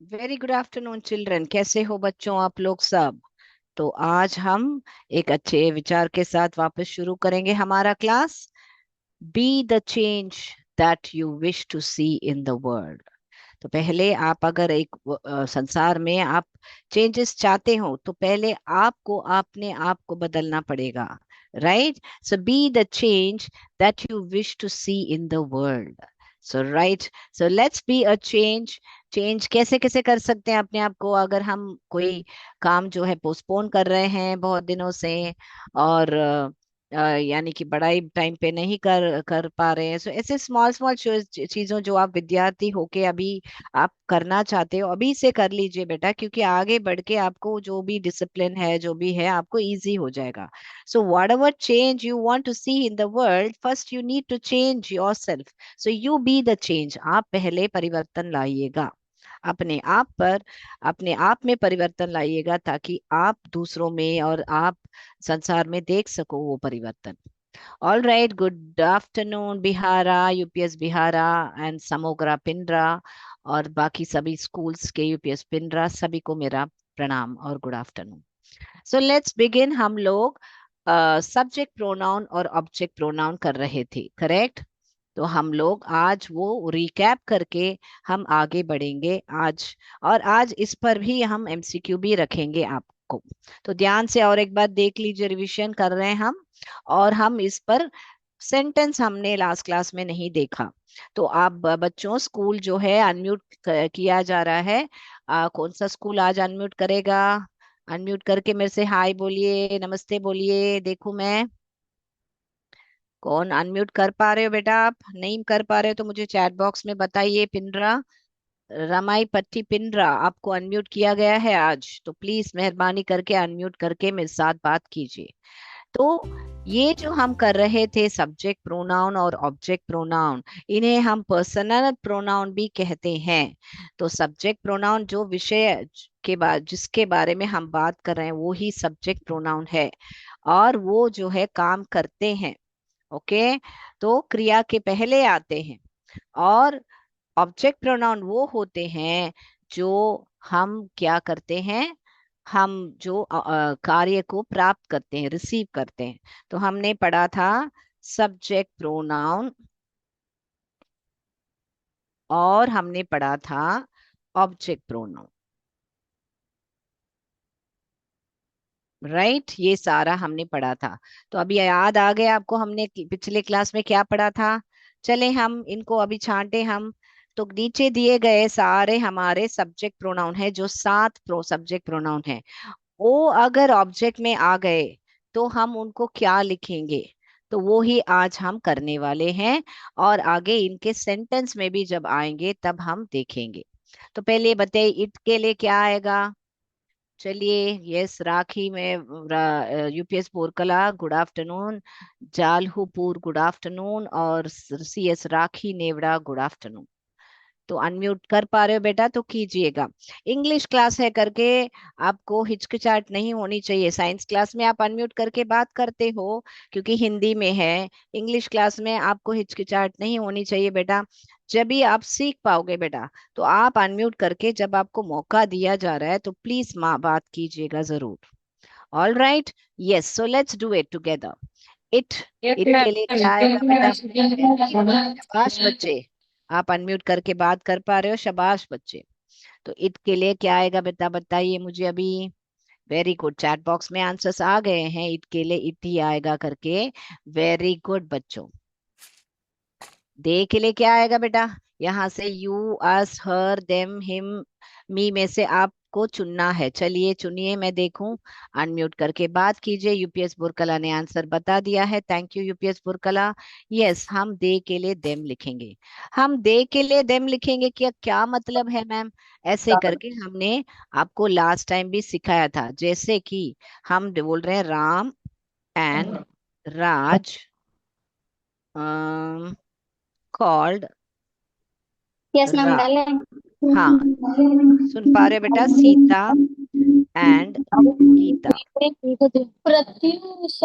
Very good afternoon children. कैसे हो बच्चों आप लोग सब? तो आज हम एक अच्छे विचार के साथ वापस शुरू करेंगे हमारा class. Be the change that you wish to see in the world. तो पहले आप अगर एक संसार में आप चेंजेस चाहते हो तो पहले आपको अपने आप को बदलना पड़ेगा। Right? So be the change that you wish to see in the world. So right, so let's be a change. Change कैसे कैसे कर सकते हैं अपने आप को? अगर हम कोई काम जो है पोस्टपोन कर रहे हैं बहुत दिनों से, और यानी कि पढ़ाई टाइम पे नहीं कर कर पा रहे हैं, सो ऐसे स्मॉल स्मॉल चीजों जो आप विद्यार्थी होके अभी आप करना चाहते हो, अभी से कर लीजिए बेटा, क्योंकि आगे बढ़ के आपको जो भी डिसिप्लिन है जो भी है आपको इजी हो जाएगा। So whatever change you want to see in the world, first you need to change yourself. So you be the change. आप पहले परिवर्तन लाइएगा अपने आप पर, अपने आप में परिवर्तन लाइएगा, ताकि आप दूसरों में और आप संसार में देख सको वो परिवर्तन। All right, good afternoon Bihara, UPS Bihara and Samagra Pindra, और बाकी सभी स्कूल्स के यूपीएस पिंडरा, सभी को मेरा प्रणाम और good afternoon. So let's begin. हम लोग सब्जेक्ट प्रोनाउन और ऑब्जेक्ट प्रोनाउन कर रहे थे, करेक्ट? तो हम लोग आज वो रिकैप करके हम आगे बढ़ेंगे आज। और आज इस पर भी हम एमसीक्यू भी रखेंगे आपको। तो ध्यान से और एक बार देख लीजिए, रिवीजन कर रहे हैं हम। और हम इस पर सेंटेंस हमने लास्ट क्लास में नहीं देखा। तो आप बच्चों, स्कूल जो है अनम्यूट किया जा रहा है। कौन सा स्कूल आज अनम्यूट करेगा? अनम्यूट करके मेरे से हाय बोलिए, नमस्ते बोलिए, देखूं मैं। कौन अनम्यूट कर पा रहे हो बेटा? आप नहीं कर पा रहे हो तो मुझे चैट बॉक्स में बताइए। पिंडरा, रमाई पट्टी पिंडरा, आपको अनम्यूट किया गया है आज, तो प्लीज मेहरबानी करके अनम्यूट करके मेरे साथ बात कीजिए। तो ये जो हम कर रहे थे सब्जेक्ट प्रोनाउन और ऑब्जेक्ट प्रोनाउन, इन्हें हम पर्सनल प्रोनाउन भी कहते हैं। तो सब्जेक्ट प्रोनाउन जो विषय के बाद जिसके बारे में हम बात कर रहे हैं वो ही सब्जेक्ट प्रोनाउन है, और वो जो है काम करते हैं। ओके? तो क्रिया के पहले आते हैं। और ऑब्जेक्ट प्रोनाउन वो होते हैं जो हम क्या करते हैं, हम जो कार्य को प्राप्त करते हैं, रिसीव करते हैं। तो हमने पढ़ा था सब्जेक्ट प्रोनाउन, और हमने पढ़ा था ऑब्जेक्ट प्रोनाउन। राइट? ये सारा हमने पढ़ा था। तो अभी याद आ गया आपको हमने पिछले क्लास में क्या पढ़ा था? चले हम इनको अभी छांटे हम। तो नीचे दिए गए सारे हमारे सब्जेक्ट प्रोनाउन है, जो 7 सब्जेक्ट प्रोनाउन है, वो अगर ऑब्जेक्ट में आ गए तो हम उनको क्या लिखेंगे? तो वो ही आज हम करने वाले हैं। और आगे इनके सेंटेंस में भी जब आएंगे तब हम देखेंगे। तो पहले बताइए, इट के लिए क्या आएगा? चलिए, यस, राखी में UPS Porkala good afternoon, Jalhupur good afternoon, और CS Rakhi Nevra good afternoon. तो अनम्यूट कर पा रहे हो बेटा तो कीजिएगा। इंग्लिश क्लास है करके आपको हिचकिचाहट नहीं होनी चाहिए। साइंस क्लास में आप अनम्यूट करके बात करते हो क्योंकि हिंदी में है। इंग्लिश क्लास में आपको हिचकिचाहट नहीं होनी चाहिए बेटा। जब भी आप सीख पाओगे बेटा, तो आप अनम्यूट करके जब आपको मौका दिया जा रहा है तो प्लीज माँ बात कीजिएगा जरूर। All right, yes, so let's do it together. It, एक इट के लिए क्या आएगा बेटा? Very good, minute. शाबाश बच्चे। आप अनम्यूट करके बात कर पा रहे हो, शाबाश बच्चे। तो इट के लिए क्या आएगा बेटा, बताइए मुझे अभी। वेरी गुड, चैट बॉक्स में आंसर्स आ गए हैं, इट के लिए इट ही आएगा करके। वेरी गुड बच्चों। दे के लिए क्या आएगा बेटा? यहाँ से you, us, her, them, him, me में से आपको चुनना है। चलिए चुनिए, मैं देखूं। अनम्यूट करके बात कीजिए। यूपीएस बुरकला ने आंसर बता दिया है, थैंक यू यूपीएस बुरकला। यस, हम दे के लिए देम लिखेंगे। हम दे के लिए देम लिखेंगे, क्या क्या मतलब है मैम? ऐसे करके हमने आपको लास्ट टाइम भी सिखाया था। जैसे कि हम बोल रहे हैं Ram and Raj called yes ma'am रा, डाले। हाँ, सुन पा रहे हो बेटा? सीता एंड गीता। प्रत्युष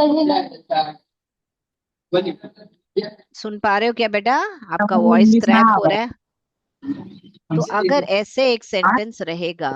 सुन पा रहे हो क्या बेटा? आपका वॉइस क्रैक हो रहा है। तो अगर ऐसे एक सेंटेंस रहेगा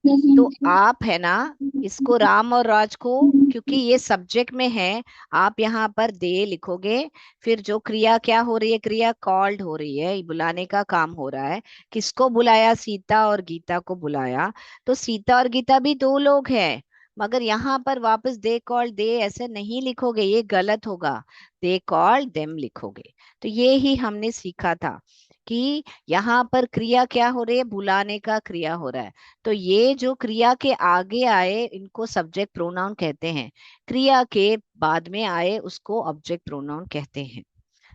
तो आप है ना, इसको राम और राज को, क्योंकि ये सब्जेक्ट में है, आप यहाँ पर दे लिखोगे। फिर जो क्रिया क्या हो रही है, क्रिया कॉल्ड हो रही है, बुलाने का काम हो रहा है। किसको बुलाया? सीता और गीता को बुलाया। तो सीता और गीता भी दो लोग हैं, मगर यहाँ पर वापस दे कॉल्ड दे ऐसे नहीं लिखोगे, ये गलत होगा। दे कॉल्ड देम लिखोगे। तो ये ही हमने सीखा था कि यहाँ पर क्रिया क्या हो रही है, बुलाने का क्रिया हो रहा है। तो ये जो क्रिया के आगे आए इनको सब्जेक्ट प्रोनाउन कहते हैं, क्रिया के बाद में आए उसको ऑब्जेक्ट प्रोनाउन कहते हैं।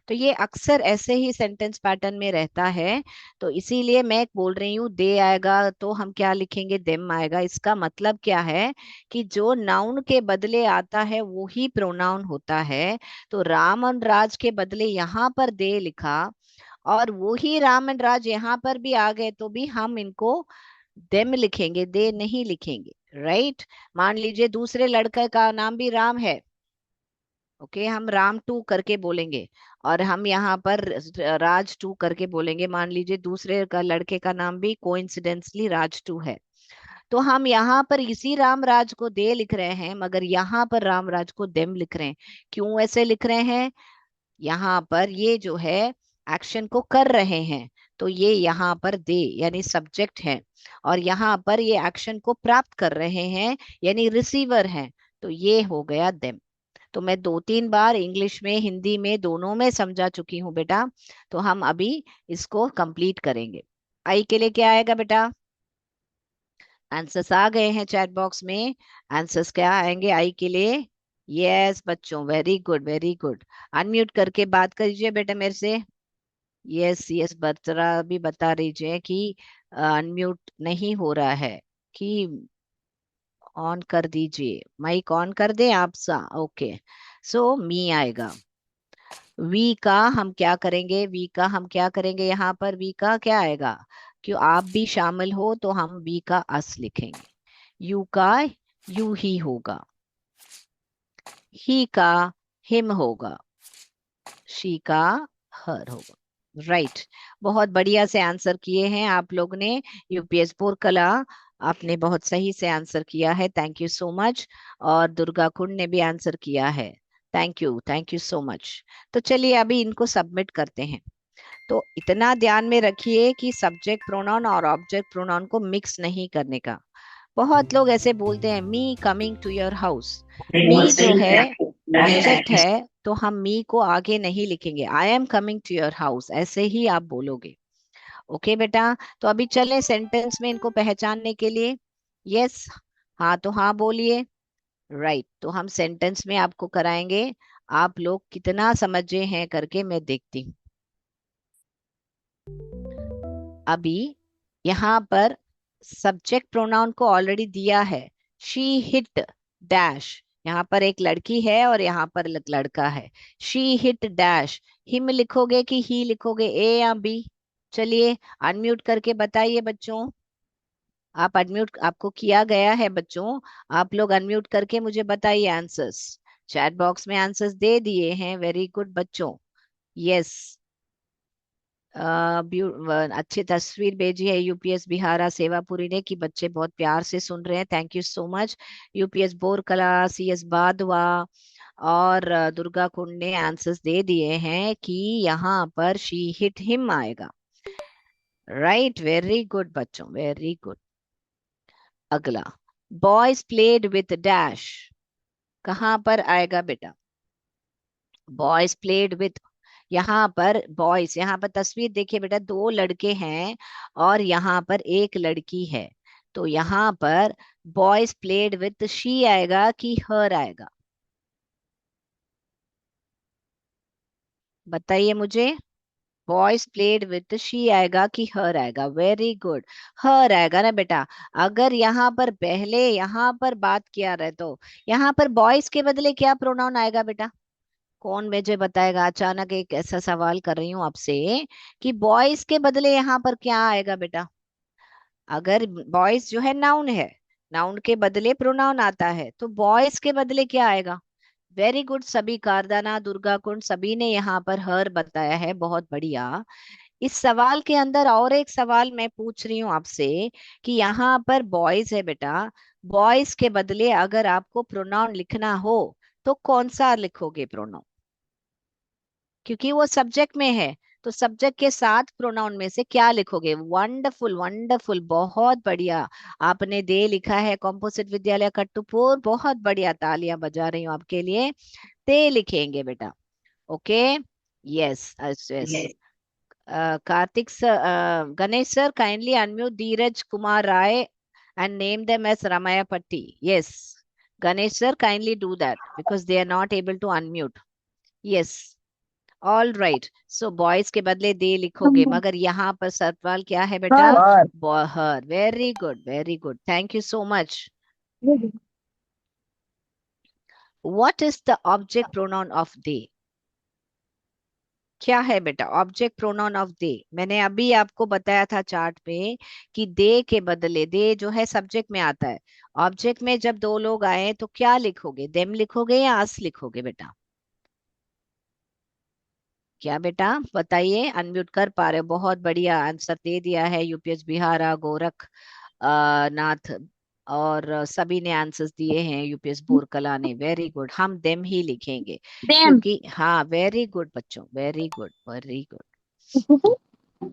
तो ये अक्सर ऐसे ही सेंटेंस पैटर्न में रहता है। तो इसीलिए मैं बोल रही हूँ दे आएगा तो हम क्या लिखेंगे, देम आएगा। इसका मतलब क्या है कि जो नाउन के बदले आता है वो ही प्रोनाउन होता है। तो राम और राज के बदले यहाँ पर दे लिखा, और वो ही राम एंड राज यहाँ पर भी आ गए तो भी हम इनको देम लिखेंगे, दे नहीं लिखेंगे। राइट। मान लीजिए दूसरे लड़के का नाम भी राम है, ओके, हम राम टू करके बोलेंगे, और हम यहाँ पर राज टू करके बोलेंगे। मान लीजिए दूसरे का लड़के का नाम भी कोइंसिडेंसली राज टू है, तो हम यहाँ पर इसी रामराज को दे लिख रहे हैं, मगर यहाँ पर रामराज को देम लिख रहे हैं। क्यों ऐसे लिख रहे हैं? यहाँ पर ये जो है एक्शन को कर रहे हैं, तो ये यहाँ पर दे यानी सब्जेक्ट है, और यहाँ पर ये एक्शन को प्राप्त कर रहे हैं यानी रिसीवर हैं, तो ये हो गया देम। तो मैं 2-3 बार इंग्लिश में हिंदी में दोनों में समझा चुकी हूँ बेटा। तो हम अभी इसको कंप्लीट करेंगे। आई के लिए क्या आएगा बेटा? आंसर्स आ गए हैं चैट बॉक्स में। आंसर्स क्या आएंगे आई के लिए? यस बच्चों, very good very good. Unmute करके बात करिए बेटा मेरे से। यस यस, बतरा भी बता रहीजिए कि अनम्यूट नहीं हो रहा है, कि ऑन कर दीजिए, माइक ऑन कर दें आप सा। ओके, सो मी आएगा। वी का हम क्या करेंगे, वी का हम क्या करेंगे, यहाँ पर वी का क्या आएगा? क्यों आप भी शामिल हो तो हम वी का अस लिखेंगे। यू का यू ही होगा, ही का हिम होगा, शी का हर होगा। राइट। बहुत बढ़िया से आंसर किए हैं आप लोग ने। यूपीएस बोर कला, आपने बहुत सही से आंसर किया है, थैंक यू सो मच। और दुर्गा कुंड ने भी आंसर किया है, थैंक यू सो मच। तो चलिए अभी इनको सबमिट करते हैं। तो इतना ध्यान में रखिए कि सब्जेक्ट प्रोनाउन और ऑब्जेक्ट प्रोनाउन को मिक्स नहीं करने का। बहुत लोग ऐसे बोलते हैं me coming to your house, me जो है ऑब्जेक्ट है, तो हम मी को आगे नहीं लिखेंगे, I am coming to your house ऐसे ही आप बोलोगे। ओके बेटा। तो अभी चलें सेंटेंस में इनको पहचानने के लिए। यस, हाँ तो हाँ बोलिए। राइट, तो हम सेंटेंस में आपको कराएंगे, आप लोग कितना समझे हैं करके मैं देखती हूँ। अभी यहाँ पर सब्जेक्ट प्रोनाउन को ऑलरेडी दिया है, शी हिट डैश। यहाँ पर एक लड़की है और यहाँ पर लड़का है। शी हिट डैश, हिम लिखोगे कि ही लिखोगे, ए या बी? चलिए अनम्यूट करके बताइए बच्चों। आप अनम्यूट, आपको किया गया है बच्चों, आप लोग अनम्यूट करके मुझे बताइए आंसर्स। चैट बॉक्स में आंसर्स दे दिए हैं, वेरी गुड बच्चों। यस, अच्छी तस्वीर भेजी है यूपीएस बिहारा सेवापुरी ने कि बच्चे बहुत प्यार से सुन रहे हैं, thank you so much. UPS Borkala, CS Badwa और दुर्गा कुंड ने आंसर्स दे दिए हैं कि यहाँ पर शी हिट हिम आएगा। राइट, वेरी गुड बच्चों, वेरी गुड। अगला, बॉयज प्लेड विथ डैश, कहाँ पर आएगा बेटा? बॉयज प्लेड विथ, यहाँ पर बॉयज, यहाँ पर तस्वीर देखिए बेटा, दो लड़के हैं और यहाँ पर एक लड़की है। तो यहाँ पर बॉयज प्लेड विथ शी आएगा कि हर आएगा? बताइए मुझे। बॉयज प्लेड विथ शी आएगा कि हर आएगा? वेरी गुड, हर आएगा ना बेटा। अगर यहाँ पर पहले यहाँ पर बात किया रहे तो यहाँ पर बॉयज के बदले क्या प्रोनाउन आएगा बेटा? कौन मुझे बताएगा? अचानक एक ऐसा सवाल कर रही हूँ आपसे कि बॉयज के बदले यहाँ पर क्या आएगा बेटा? अगर बॉयज जो है नाउन है, नाउन के बदले प्रोनाउन आता है, तो बॉयज के बदले क्या आएगा? वेरी गुड सभी, कारदाना, दुर्गा कुंड, सभी ने यहाँ पर हर बताया है, बहुत बढ़िया। इस सवाल के अंदर और एक सवाल मैं पूछ रही हूँ आपसे कि यहाँ पर बॉयज है बेटा, बॉयज के बदले अगर आपको प्रोनाउन लिखना हो तो कौन सा लिखोगे प्रोनाउन? क्योंकि वो सब्जेक्ट में है, तो सब्जेक्ट के साथ प्रोनाउन में से क्या लिखोगे? वंडरफुल वंडरफुल, बहुत बढ़िया। आपने दे लिखा है, कॉम्पोजिट विद्यालय कट्टुपुर, बहुत बढ़िया, तालियां बजा रही हूँ आपके लिए। ते लिखेंगे बेटा। Okay, yes yes. Kartik sir, Ganesh sir, kindly unmute Dheeraj Kumar Rai and name them as Ramaya Patti. Yes, Ganesh sir, kindly do that because they are not able to unmute. Yes, all right. So boys के बदले दे लिखोगे, मगर यहाँ पर सवाल क्या है बेटा? Her. Her. Very good very good, thank you so much. What is the object pronoun of they? क्या है बेटा ऑब्जेक्ट प्रोनाउन ऑफ दे? मैंने अभी आपको बताया था चार्ट पे कि दे के बदले, दे जो है सब्जेक्ट में आता है, ऑब्जेक्ट में जब दो लोग आए तो क्या लिखोगे? देम लिखोगे या अस लिखोगे बेटा? क्या बेटा बताइए, अनम्यूट कर पा रहे हो? बहुत बढ़िया आंसर दे दिया है, यूपीएस बिहारा, गोरख नाथ, और सभी ने आंसर्स दिए हैं, यूपीएस बोरकला ने। वेरी गुड, हम देम ही लिखेंगे Them. क्योंकि, हाँ वेरी गुड बच्चों, वेरी गुड वेरी गुड।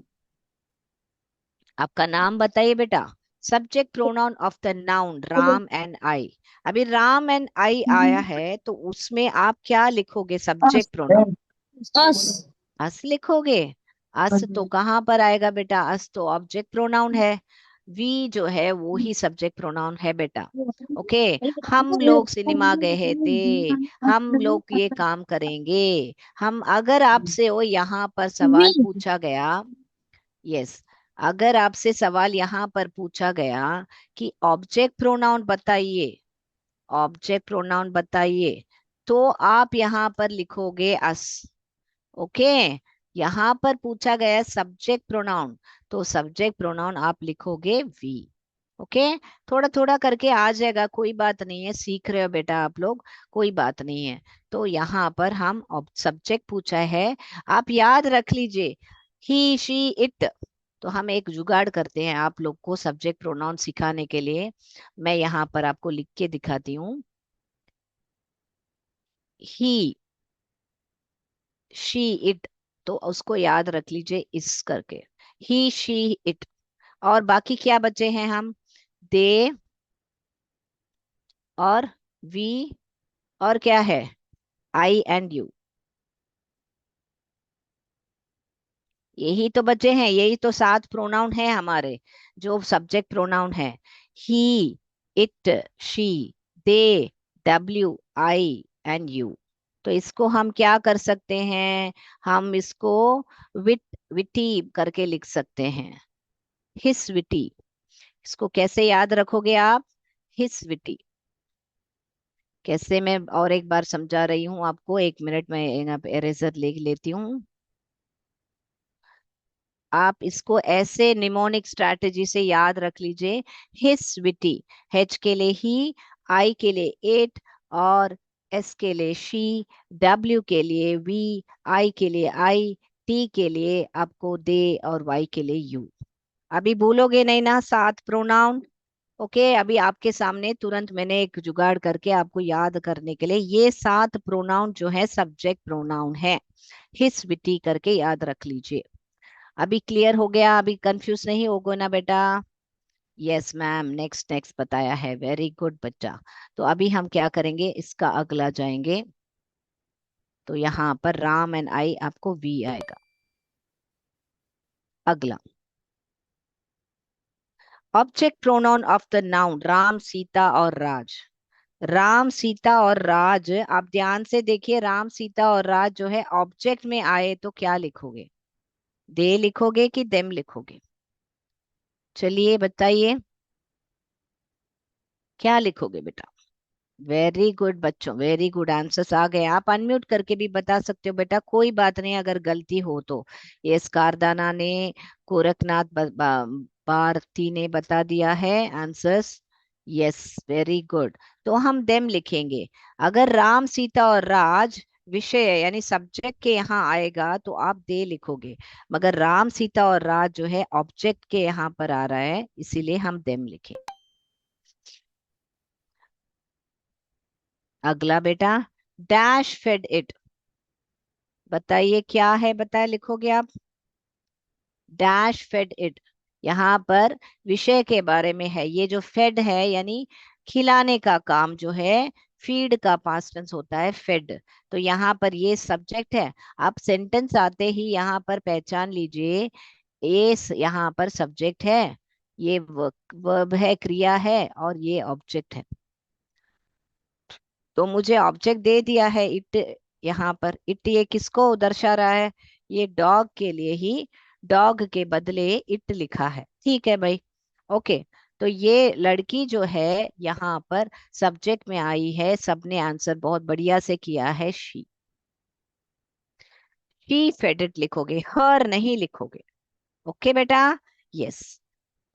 आपका नाम बताइए बेटा। Subject pronoun of the noun Ram and I. अभी राम एंड आई आया है तो उसमें आप क्या लिखोगे सब्जेक्ट प्रोनाउन? Us. अस लिखोगे? अस तो कहाँ पर आएगा बेटा? अस तो ऑब्जेक्ट प्रोनाउन है, वी जो है वो ही सब्जेक्ट प्रोनाउन है बेटा। ओके, हम लोग सिनेमा गए थे, हम लोग ये काम करेंगे, हम, अगर आपसे वो यहाँ पर सवाल We. पूछा गया, यस, अगर आपसे सवाल यहाँ पर पूछा गया कि ऑब्जेक्ट प्रोनाउन बताइए, ऑब्जेक्ट प्रोनाउन बताइए, तो आप यहाँ पर लिखोगे अस। ओके, यहाँ पर पूछा गया सब्जेक्ट प्रोनाउन, तो सब्जेक्ट प्रोनाउन आप लिखोगे वी। ओके, थोड़ा थोड़ा करके आ जाएगा, कोई बात नहीं है, सीख रहे हो बेटा आप लोग, कोई बात नहीं है। तो यहाँ पर हम सब्जेक्ट पूछा है, आप याद रख लीजिए, ही शी इट। तो हम एक जुगाड़ करते हैं आप लोग को सब्जेक्ट प्रोनाउन सिखाने के लिए, मैं यहाँ पर आपको लिख के दिखाती हूँ। ही शी इट, तो उसको याद रख लीजिए इस करके, ही शी इट। और बाकी क्या बचे हैं हम? दे और वी, और क्या है? आई एंड यू, यही तो बचे हैं, यही तो 7 प्रोनाउन है हमारे जो सब्जेक्ट प्रोनाउन है। He, it, she, they, W, I and you. तो इसको हम क्या कर सकते हैं? हम इसको विट, विटी करके लिख सकते हैं, हिस विटी। इसको कैसे याद रखोगे आप? हिस विटी। कैसे, मैं और एक बार समझा रही हूँ आपको, एक मिनट में यहाँ पे इरेजर लिख लेती हूँ। आप इसको ऐसे निमोनिक स्ट्रैटेजी से याद रख लीजिए, हिस विटी, एच के लिए ही, आई के लिए इट, और एस के लिए शी, डब्ल्यू के लिए वी, आई के लिए आई, टी के लिए आपको दे, और वाई के लिए यू। अभी भूलोगे नहीं ना 7 प्रोनाउन? ओके, अभी आपके सामने तुरंत मैंने एक जुगाड़ करके आपको याद करने के लिए, ये 7 प्रोनाउन जो है सब्जेक्ट प्रोनाउन है, हिस विटी करके याद रख लीजिए। अभी क्लियर हो गया? अभी कंफ्यूज नहीं होगा ना बेटा? यस मैम, नेक्स्ट नेक्स्ट बताया है, वेरी गुड बच्चा। तो अभी हम क्या करेंगे, इसका अगला जाएंगे, तो यहाँ पर राम एंड आई आपको वी आएगा। अगला, object pronoun of the noun Ram, Sita और राज। राम, सीता और राज, आप ध्यान से देखिए, राम, सीता और राज जो है ऑब्जेक्ट में आए तो क्या लिखोगे? दे लिखोगे कि देम लिखोगे? चलिए बताइए, क्या लिखोगे बेटा? वेरी गुड बच्चों, वेरी गुड, आंसर्स आ गए। आप अनम्यूट करके भी बता सकते हो बेटा, कोई बात नहीं अगर गलती हो तो। यस, कारदाना ने, गोरखनाथ, भारती ने बता दिया है आंसर्स। Yes, very good. तो हम देम लिखेंगे। अगर राम सीता और राज विषय यानी सब्जेक्ट के यहाँ आएगा तो आप दे लिखोगे, मगर राम सीता और राज जो है ऑब्जेक्ट के यहाँ पर आ रहा है, इसीलिए हम देम लिखें। अगला बेटा, डैश फेड इट। बताइए क्या है, बताए लिखोगे आप। डैश फेड इट, यहाँ पर विषय के बारे में है। ये जो फेड है यानी खिलाने का काम जो है, फीड का पास्ट टेंस होता है फेड। तो यहाँ पर ये सब्जेक्ट है। आप सेंटेंस आते ही यहाँ पर पहचान लीजिए, ये यहाँ पर सब्जेक्ट है, ये वर्ब है, क्रिया है, और ये ऑब्जेक्ट है। तो मुझे ऑब्जेक्ट दे दिया है इट। यहाँ पर इट ये किसको दर्शा रहा है, ये डॉग के लिए ही डॉग के बदले इट लिखा है। ठीक है भाई, ओके। तो ये लड़की जो है यहाँ पर सब्जेक्ट में आई है, सबने आंसर बहुत बढ़िया से किया है, शी फेड इट लिखोगे, हर नहीं लिखोगे। ओके बेटा, यस,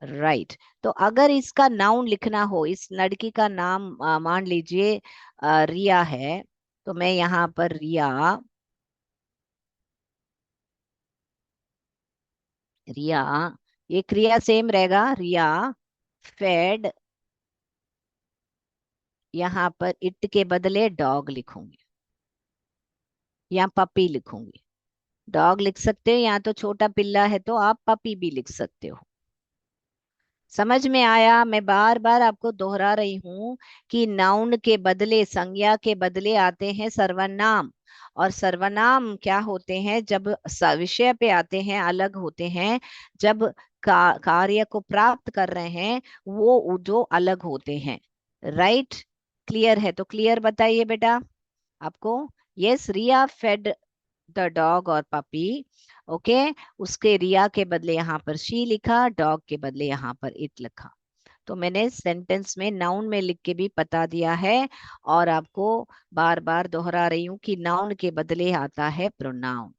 राइट। तो अगर इसका नाउन लिखना हो, इस लड़की का नाम मान लीजिए रिया है, तो मैं यहाँ पर रिया, रिया, ये क्रिया सेम रहेगा, रिया फेड, यहाँ पर इट के बदले डॉग लिखूंगी या पपी लिखूंगी। डॉग लिख सकते हो, या तो छोटा पिल्ला है तो आप पपी भी लिख सकते हो। समझ में आया? मैं बार बार आपको दोहरा रही हूं कि नाउन के बदले, संज्ञा के बदले आते हैं सर्वनाम। और सर्वनाम क्या होते हैं, जब विषय पे आते हैं अलग होते हैं, जब कार्य को प्राप्त कर रहे हैं वो जो अलग होते हैं। राइट, क्लियर है? तो क्लियर बताइए बेटा आपको। Yes, Riya fed the dog और पपी। ओके, उसके रिया के बदले यहाँ पर शी लिखा, डॉग के बदले यहाँ पर इट लिखा। तो मैंने सेंटेंस में नाउन में लिख के भी बता दिया है, और आपको बार बार दोहरा रही हूँ कि नाउन के बदले आता है प्रोनाउन।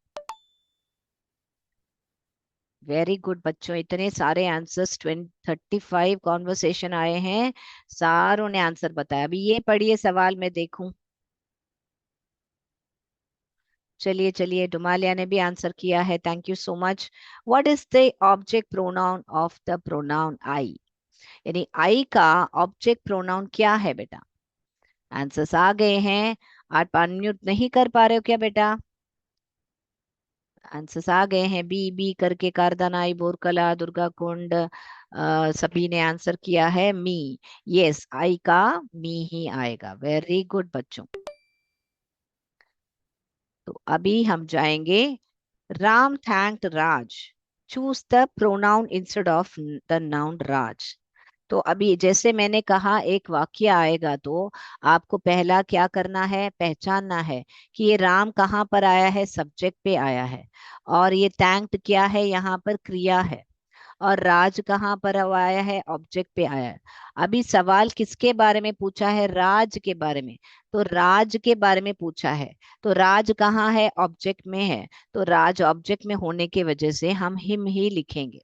वेरी गुड बच्चों, इतने सारे आंसर्स, 35 कॉन्वर्सेशन आए हैं, सारों ने आंसर बताया। अभी ये पढ़िए सवाल मैं देखूं। चलिए चलिए, डुमालिया ने भी आंसर किया है, thank you so much. What is the object pronoun of the pronoun आई? यानी आई का ऑब्जेक्ट प्रोनाउन क्या है बेटा? आंसर्स आ गए हैं। आप अनम्यूट नहीं कर पा रहे हो क्या बेटा? आंसर्स आ गए हैं, बी बी करके, कारदानाई, बोरकला, दुर्गा कुंड, सभी ने आंसर किया है मी। यस, आई का मी ही आएगा। वेरी गुड बच्चों। तो अभी हम जाएंगे, Ram thanked Raj, choose the pronoun instead of the noun Raj. तो अभी जैसे मैंने कहा, एक वाक्य आएगा तो आपको पहला क्या करना है, पहचानना है कि ये राम कहाँ पर आया है, सब्जेक्ट पे आया है। और ये थैंक्ड क्या है, यहाँ पर क्रिया है। और राज कहाँ पर आया है, ऑब्जेक्ट पे आया है। अभी सवाल किसके बारे में पूछा है, राज के बारे में। तो राज के बारे में पूछा है, तो राज कहाँ है, ऑब्जेक्ट में है। तो राज ऑब्जेक्ट में होने की वजह से हम हिम ही लिखेंगे।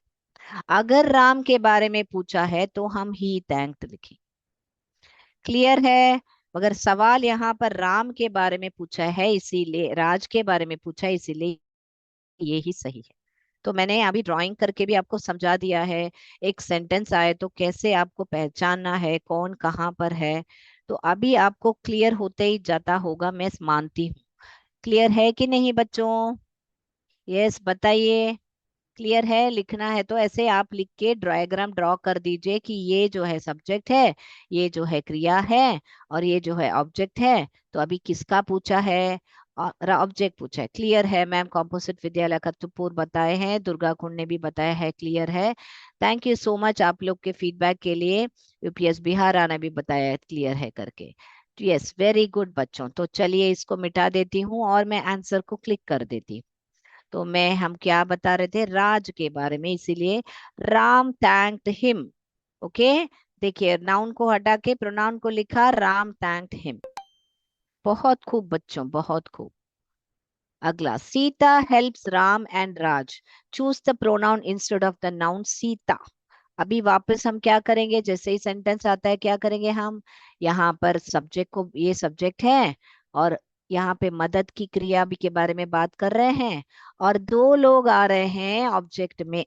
अगर राम के बारे में पूछा है तो हम ही थैंक्ड लिखेंगे। क्लियर है? मगर सवाल यहाँ पर राम के बारे में पूछा है, इसीलिए राज के बारे में पूछा है, इसीलिए ये ही सही है। तो मैंने अभी ड्राइंग करके भी आपको समझा दिया है, एक सेंटेंस आए तो कैसे आपको पहचानना है कौन कहाँ पर है। तो अभी आपको क्लियर होते ही जाता होगा, मैं मानती हूँ। क्लियर है कि नहीं बच्चों? यस, बताइए। क्लियर है? लिखना है तो ऐसे आप लिख के डायग्राम ड्रॉ कर दीजिए कि ये जो है सब्जेक्ट है, ये जो है क्रिया है, और ये जो है ऑब्जेक्ट है। तो अभी किसका पूछा है, ऑब्जेक्ट पूछा है। क्लियर है मैम? कॉम्पोजिट विद्यालय खत्तूपुर बताए हैं, दुर्गा कुंड ने भी बताया है, क्लियर है। थैंक यू सो मच आप लोग के फीडबैक के लिए। यूपीएस बिहार ने भी बताया क्लियर है करके। यस, वेरी गुड बच्चों। तो चलिए इसको मिटा देती हूँ और मैं आंसर को क्लिक कर देती हूँ। तो मैं, हम क्या बता रहे थे, राज के बारे में, इसीलिए राम थैंक्ड हिम। ओके, देखिए नाउन को हटा के प्रोनाउन को लिखा, राम थैंक्ड हिम। बहुत खूब बच्चों, बहुत खूब। अगला, Sita helps Ram and Raj, choose the pronoun instead of the noun Sita. अभी वापस हम क्या करेंगे, जैसे ही सेंटेंस आता है क्या करेंगे हम, यहाँ पर सब्जेक्ट को, ये सब्जेक्ट है और यहाँ पे मदद की क्रिया भी के बारे में बात कर रहे हैं, और दो लोग आ रहे हैं ऑब्जेक्ट में।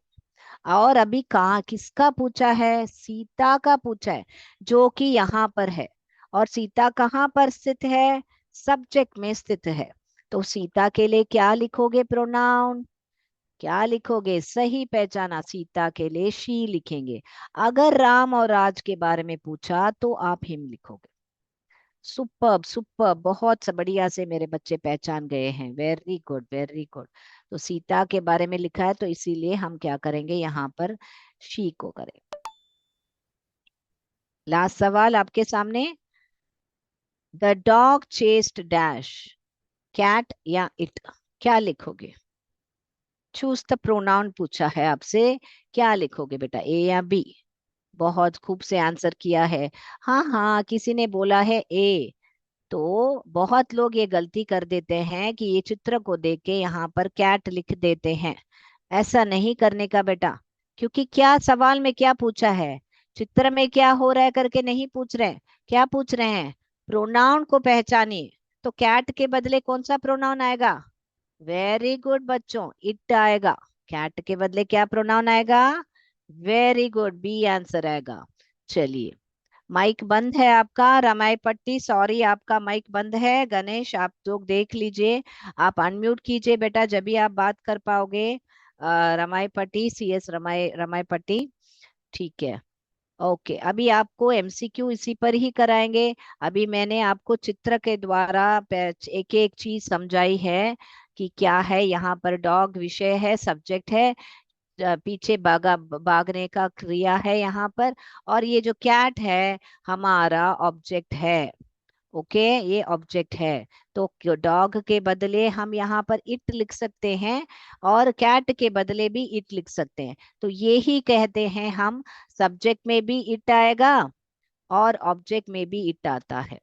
और अभी कहाँ किसका पूछा है, सीता का पूछा है, जो कि यहाँ पर है। और सीता कहाँ पर स्थित है, सब्जेक्ट में स्थित है। तो सीता के लिए क्या लिखोगे, प्रोनाउन क्या लिखोगे, सही पहचाना, सीता के लिए शी लिखेंगे। अगर राम और राज के बारे में पूछा तो आप हिम लिखोगे। सुपर्ब सुपर्ब, बहुत बढ़िया से मेरे बच्चे पहचान गए हैं, वेरी गुड वेरी गुड। तो सीता के बारे में लिखा है तो इसीलिए हम क्या करेंगे, यहाँ पर शी को करें। लास्ट सवाल आपके सामने, the dog chased dash, cat या इट, क्या लिखोगे। चूज द प्रोनाउन पूछा है आपसे, क्या लिखोगे बेटा, ए या बी। बहुत खूब से आंसर किया है। हाँ हाँ, किसी ने बोला है ए। तो बहुत लोग ये गलती कर देते हैं कि ये चित्र को देख के यहाँ पर कैट लिख देते हैं। ऐसा नहीं करने का बेटा, क्योंकि क्या सवाल में क्या पूछा है, चित्र में क्या हो रहा है करके नहीं पूछ रहे हैं। क्या पूछ रहे हैं, प्रोनाउन को पहचानिए। तो कैट के बदले कौन सा प्रोनाउन आएगा, वेरी गुड बच्चों, इट आएगा। कैट के बदले क्या प्रोनाउन आएगा, वेरी गुड, बी आंसर आएगा। चलिए, माइक बंद है आपका, रमाई पट्टी सॉरी, आपका माइक बंद है। गणेश आप लोग देख लीजिए, आप अनम्यूट कीजिए बेटा, जब भी आप बात कर पाओगे। रमाई पट्टी, सी एस रमाई रमाई पट्टी, ठीक है। ओके, अभी आपको एमसीक्यू इसी पर ही कराएंगे। अभी मैंने आपको चित्र के द्वारा एक एक चीज समझाई है कि क्या है, यहाँ पर डॉग विषय है, सब्जेक्ट है, पीछे भागने का क्रिया है यहाँ पर, और ये जो कैट है हमारा ऑब्जेक्ट है। ओके, ये ऑब्जेक्ट है। तो डॉग के बदले हम यहाँ पर इट लिख सकते हैं, और कैट के बदले भी इट लिख सकते हैं। तो ये ही कहते हैं हम, सब्जेक्ट में भी इट आएगा और ऑब्जेक्ट में भी इट आता है।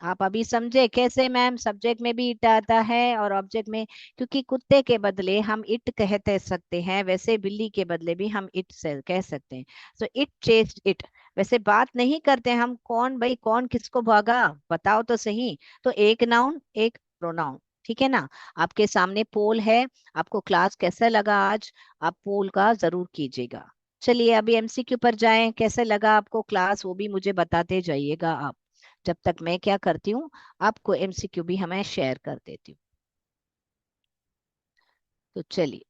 आप अभी समझे कैसे मैम, सब्जेक्ट में भी इट आता है और ऑब्जेक्ट में, क्योंकि कुत्ते के बदले हम इट कहते सकते हैं, वैसे बिल्ली के बदले भी हम इट से कह सकते हैं। So it chased it. वैसे बात नहीं करते हम कौन भाई, कौन किसको भागा, बताओ तो सही। तो एक नाउन एक प्रोनाउन, ठीक है ना। आपके सामने पोल है, आपको क्लास कैसा लगा आज, आप पोल का जरूर कीजिएगा। चलिए अभी एमसीक्यू पर जाएं, कैसे लगा आपको क्लास वो भी मुझे बताते जाइएगा आप, जब तक मैं क्या करती हूँ, आपको एमसीक्यू भी हमें शेयर कर देती हूँ। तो चलिए,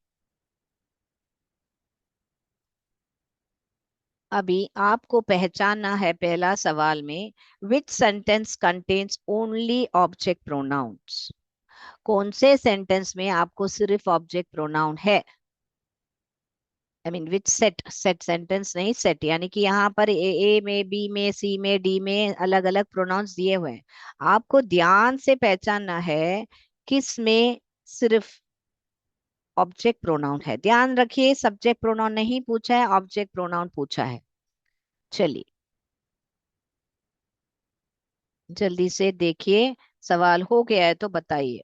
अभी आपको पहचानना है पहला सवाल में, which sentence contains only object pronouns, कौन से सेंटेंस में आपको सिर्फ ऑब्जेक्ट प्रोनाउन है। I mean which set, set sentence नहीं, सेट यानी कि यहाँ पर ए में, बी में, सी में, डी में अलग अलग प्रोनाउंस दिए हुए हैं। आपको ध्यान से पहचानना है किस में सिर्फ ऑब्जेक्ट प्रोनाउन है। ध्यान रखिए, सब्जेक्ट प्रोनाउन नहीं पूछा है, ऑब्जेक्ट प्रोनाउन पूछा है। चलिए जल्दी से देखिए, सवाल हो गया है तो बताइए।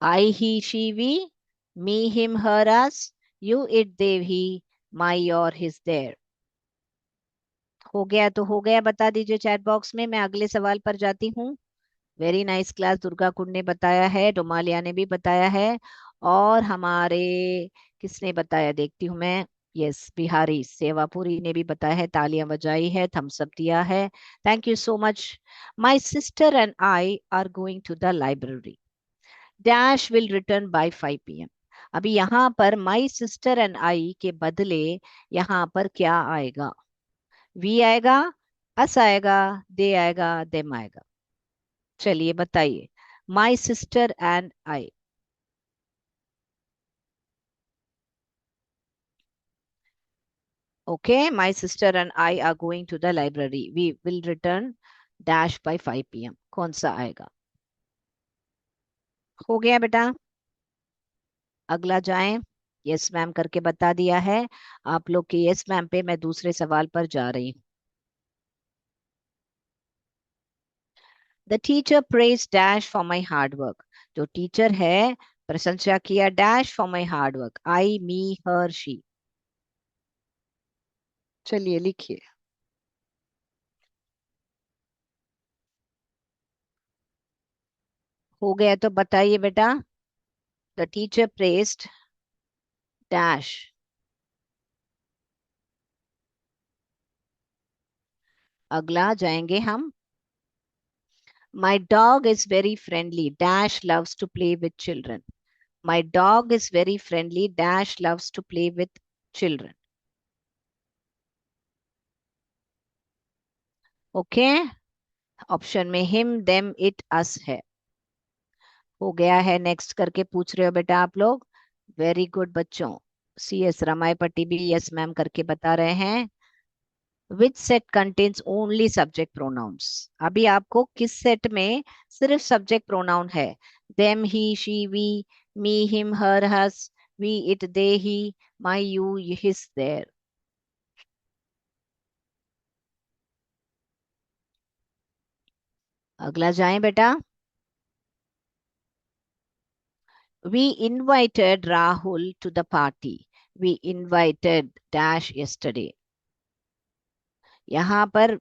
I he she we, me him her us, you it देव ही, माई और हिज देयर। हो गया तो हो गया, बता दीजिए चैट बॉक्स में, मैं अगले सवाल पर जाती हूँ। वेरी नाइस क्लास, दुर्गा कुंड ने बताया है, डोमालिया ने भी बताया है, और हमारे किसने बताया देखती हूँ मैं, यस बिहारी सेवापुरी ने भी बताया है, तालियां बजाई है, थम्स अप दिया है। Thank you so much. My sister and I are going to the library, dash will return by 5 PM। अभी यहाँ पर माई सिस्टर एंड आई के बदले यहाँ पर क्या आएगा, वी आएगा, अस आएगा, दे आएगा, देम आएगा। चलिए बताइए, my sister and I. Okay, my sister and I are going to the library, we will return dash by 5 PM, कौन सा आएगा। हो गया बेटा, अगला जाएं। यस मैम करके बता दिया है आप लोग के, यस मैम पे मैं दूसरे सवाल पर जा रही हूँ। The teacher praise dash for my hard work, जो टीचर है प्रशंसा किया dash for my hard work, I me her she. चलिए लिखिए। हो गया तो बताइए बेटा। The teacher pressed dash. अगला जाएंगे हम। My dog is very friendly dash loves to play with children. My dog is very friendly dash loves to play with children. Okay. Option में हिम देम इट अस है। हो गया है। Next करके पूछ रहे हो बेटा आप लोग। वेरी गुड बच्चों। सी एस रमायपट्टी भी यस मैम करके बता रहे हैं। Which set contains only subject pronouns. अभी आपको किस सेट में सिर्फ सब्जेक्ट प्रोनाउन है। Them he she we, me him her us, we it they he, my you his their. अगला जाएं बेटा। We invited Rahul to the party. We invited Dash yesterday. यहाँ पर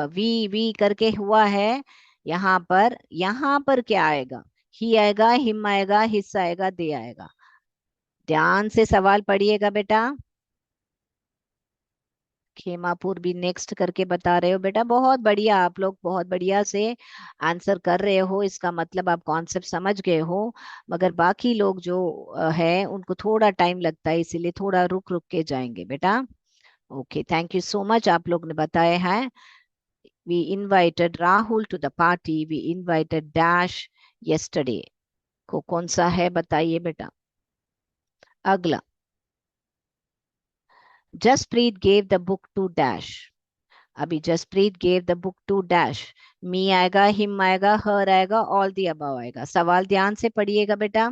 वी करके हुआ है। यहाँ पर क्या आएगा। ही आएगा, हिम आएगा, हिस्सा आएगा, दे आएगा। ध्यान से सवाल पढ़िएगा बेटा। खेमापुर भी नेक्स्ट करके बता रहे हो बेटा, बहुत बढ़िया। आप लोग बहुत बढ़िया से आंसर कर रहे हो, इसका मतलब आप कॉन्सेप्ट समझ गए हो। मगर बाकी लोग जो है उनको थोड़ा टाइम लगता है, इसीलिए थोड़ा रुक रुक के जाएंगे बेटा। Okay, thank you so much. आप लोग ने बताया है। We invited Rahul to the party, we invited dash yesterday. को कौन सा है बताइए बेटा। अगला। Jaspreet gave the book to dash. अभी Jaspreet gave the book to dash. Me आएगा, हिम आएगा, हर आएगा, ऑल दी अबव आएगा। सवाल ध्यान से पढ़िएगा बेटा।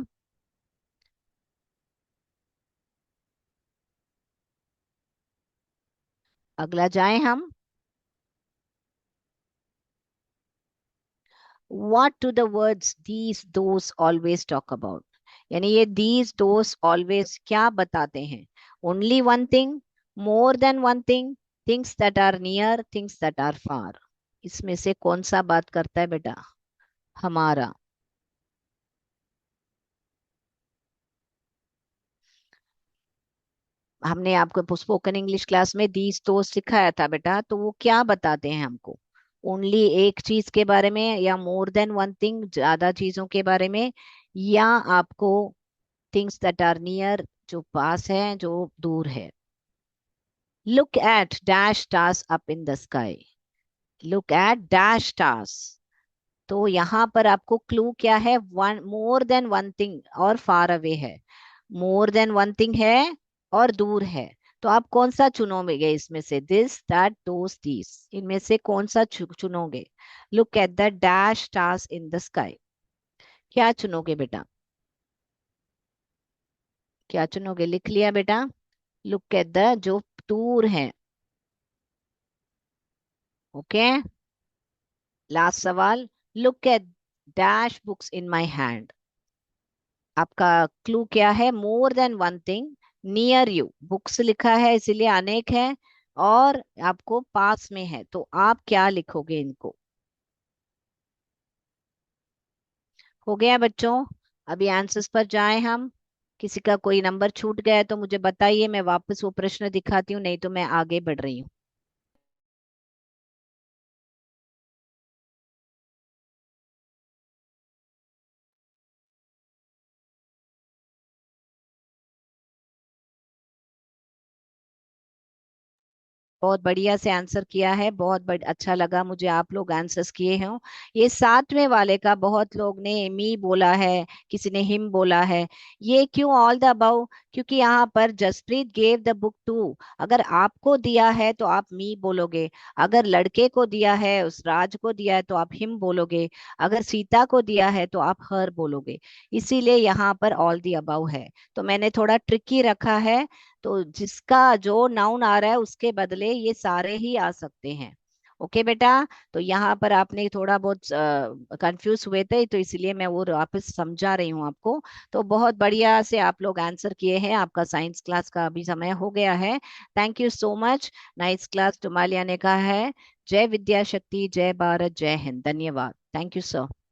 अगला जाएं हम। What do the words these those always talk about. यानी ये दीज दोस ऑलवेज क्या बताते हैं। Only one thing, more than one thing, things that are near, things that are far. इसमें से कौन सा बात करता है बेटा हमारा। हमने आपको स्पोकन इंग्लिश क्लास में दीज तो सिखाया था बेटा, तो वो क्या बताते हैं हमको। ओनली एक चीज के बारे में, या मोर देन वन थिंग ज्यादा चीजों के बारे में, या आपको थिंग्स दैट आर नियर जो पास है जो दूर है। Look at dash stars up in the sky. Look at dash stars. तो यहाँ पर आपको क्लू क्या है, one more than one thing और फार अवे है। मोर देन वन थिंग है और दूर है। तो आप कौन सा चुनोगे इसमें से, दिस दैट दोस दीस, इनमें से कौन सा चुनोगे। Look at the dash stars in the sky. क्या चुनोगे बेटा। क्या चुनोगे, लिख लिया बेटा। लुक एट द जो दूर है। ओके। लास्ट सवाल। Look at dash books in my hand. आपका क्लू क्या है, मोर than one thing, near you, books लिखा है इसीलिए अनेक है, और आपको पास में है, तो आप क्या लिखोगे इनको। हो गया बच्चों। अभी आंसर्स पर जाएं हम। किसी का कोई नंबर छूट गया है तो मुझे बताइए, मैं वापस वो प्रश्न दिखाती हूँ, नहीं तो मैं आगे बढ़ रही हूँ। बहुत बढ़िया से आंसर किया है, अच्छा लगा मुझे आप लोग आंसर्स किए हैं। ये सातवें वाले का बहुत लोग ने मी बोला है, किसी ने हिम बोला है। ये क्यों ऑल द अबव, क्योंकि यहाँ पर Jasprit gave the book to, अगर आपको दिया है तो आप मी बोलोगे। अगर लड़के को दिया है, उस राज को दिया है, तो आप हिम बोलोगे। अगर सीता को दिया है तो आप हर बोलोगे। इसीलिए यहाँ पर ऑल द अबव है। तो मैंने थोड़ा ट्रिकी रखा है। तो जिसका जो नाउन आ रहा है उसके बदले ये सारे ही आ सकते हैं। ओके बेटा। तो यहाँ पर आपने थोड़ा बहुत कंफ्यूज हुए थे, तो इसलिए मैं वो वापस समझा रही हूँ आपको। तो बहुत बढ़िया से आप लोग आंसर किए हैं। आपका साइंस क्लास का अभी समय हो गया है। Thank you so much. Nice class. टुमालिया ने कहा है, जय विद्या शक्ति, जय भारत, जय हिंद। धन्यवाद। Thank you sir.